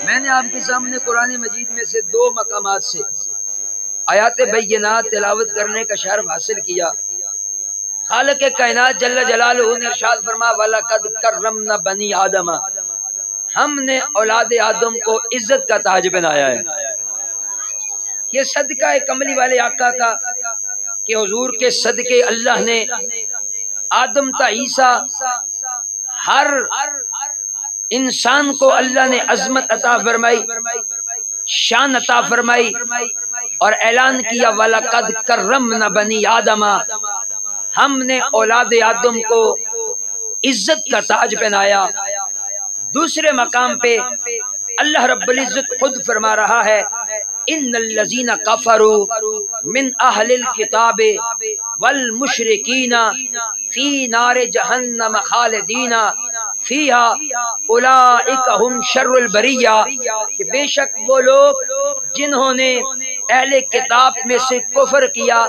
میں نے آپ کے سامنے قرآن مجید میں سے 2 مقامات سے آیات بینات تلاوت کرنے کا شرف حاصل کیا۔ خالق کائنات جل جلالہ نے ارشاد فرمایا وَلَقَدْ كَرَّمْنَا بَنِي آدَمَ، ہم نے اولاد آدم کو عزت کا تاج بنایا ہے۔ یہ صدقہ ہے کملی والے آقا کا کہ حضور کے صدقے اللہ نے آدم تا عیسیٰ ہر انسان کو اللہ نے عظمت عطا فرمائی، شان عطا فرمائی اور اعلان کیا وَلَقَدْ كَرَّمْنَا بَنِي آدَمَ، ہم نے اولاد آدم کو عزت کا تاج بنایا۔ دوسرے مقام پہ اللہ رب العزت خود فرما رہا ہے ان الذین کفروا من اہل الکتاب والمشرکین فی نار جہنم خالدین فیہا اولئک ہم شر البریہ، کہ بے شک وہ لوگ جنہوں نے اہل کتاب میں سے کفر کیا،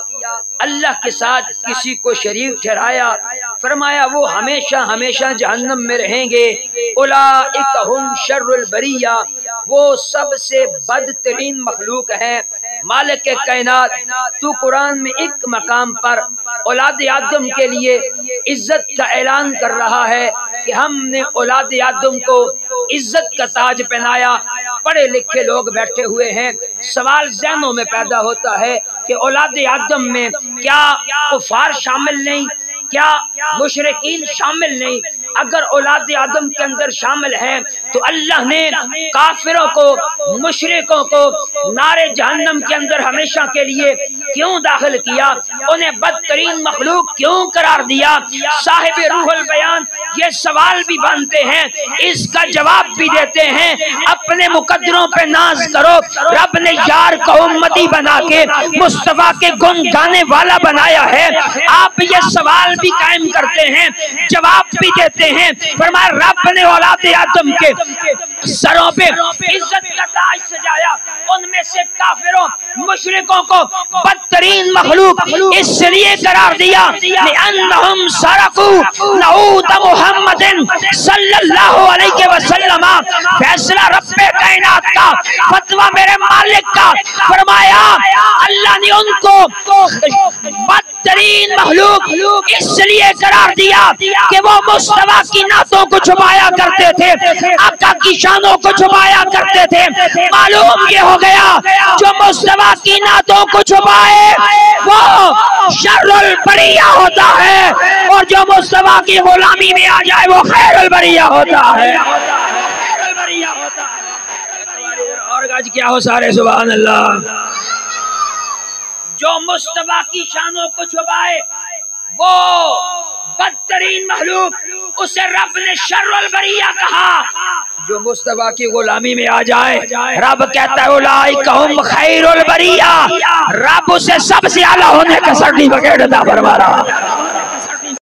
اللہ کے ساتھ کسی کو شریک ٹھہرایا، فرمایا وہ ہمیشہ ہمیشہ جہنم میں رہیں گے۔ اولئک ہم شر البریہ، وہ سب سے بدترین مخلوق ہے۔ مالک کائنات تو قرآن میں ایک مقام پر اولاد آدم کے لیے عزت کا اعلان کر رہا ہے کہ ہم نے اولاد آدم کو عزت کا تاج پہنایا۔ پڑھے لکھے لوگ بیٹھے ہوئے ہیں، سوال ذہنوں میں پیدا ہوتا ہے کہ اولاد آدم میں کیا کفار شامل نہیں، کیا مشرکین شامل نہیں؟ اگر اولاد آدم کے اندر شامل ہیں تو اللہ نے کافروں کو، مشرکوں کو نار جہنم کے اندر ہمیشہ کے لیے کیوں داخل کیا؟ انہیں بدترین مخلوق کیوں قرار دیا؟ صاحب روح البیان یہ سوال بھی بنتے ہیں، اس کا جواب بھی دیتے ہیں۔ اپنے مقدروں پہ ناز کرو، رب نے یار کو امتی بنا کے مصطفیٰ کے گن گانے والا بنایا ہے۔ آپ یہ سوال بھی قائم کرتے ہیں، جواب بھی دیتے ہیں۔ فرمایا رب نے اولاد آدم کے سروں پہ عزت کا تاج سجایا، ان میں سے کافروں مشرکوں کو بدترین مخلوق اس لیے قرار دیا لأنہم سرقوا نعوت محمد صلی اللہ علیہ وسلم۔ فیصلہ رب کائنات کا، فتویٰ میرے مالک کا۔ فرمایا اللہ نے ان کو بدترین مخلوق اس لیے قرار دیا کہ وہ مصطفیٰ کی نعتوں کو چھپایا کرتے تھے، آقا کی شانوں کو چھپایا کرتے تھے۔ معلوم یہ ہو گیا جو مصطفیٰ کی نعتوں کو چھپائے وہ شر البریہ ہوتا ہے، اور جو مصطفیٰ کی غلامی میں آ جائے وہ خیر البریہ ہوتا ہے۔ اور آج کیا ہو سارے سبحان اللہ۔ جو مصطفیٰ کی شانوں کو چھپائے وہ بدترین مخلوق، اسے رب نے شر البریہ کہا۔ جو مصطفیٰ کی غلامی میں آ جائے رب کہتا ہے اولئک ہم خیر البریہ، رب اسے سب سے اعلیٰ ہونے کا سرٹیفکیٹ عطا فرما رہا ہے۔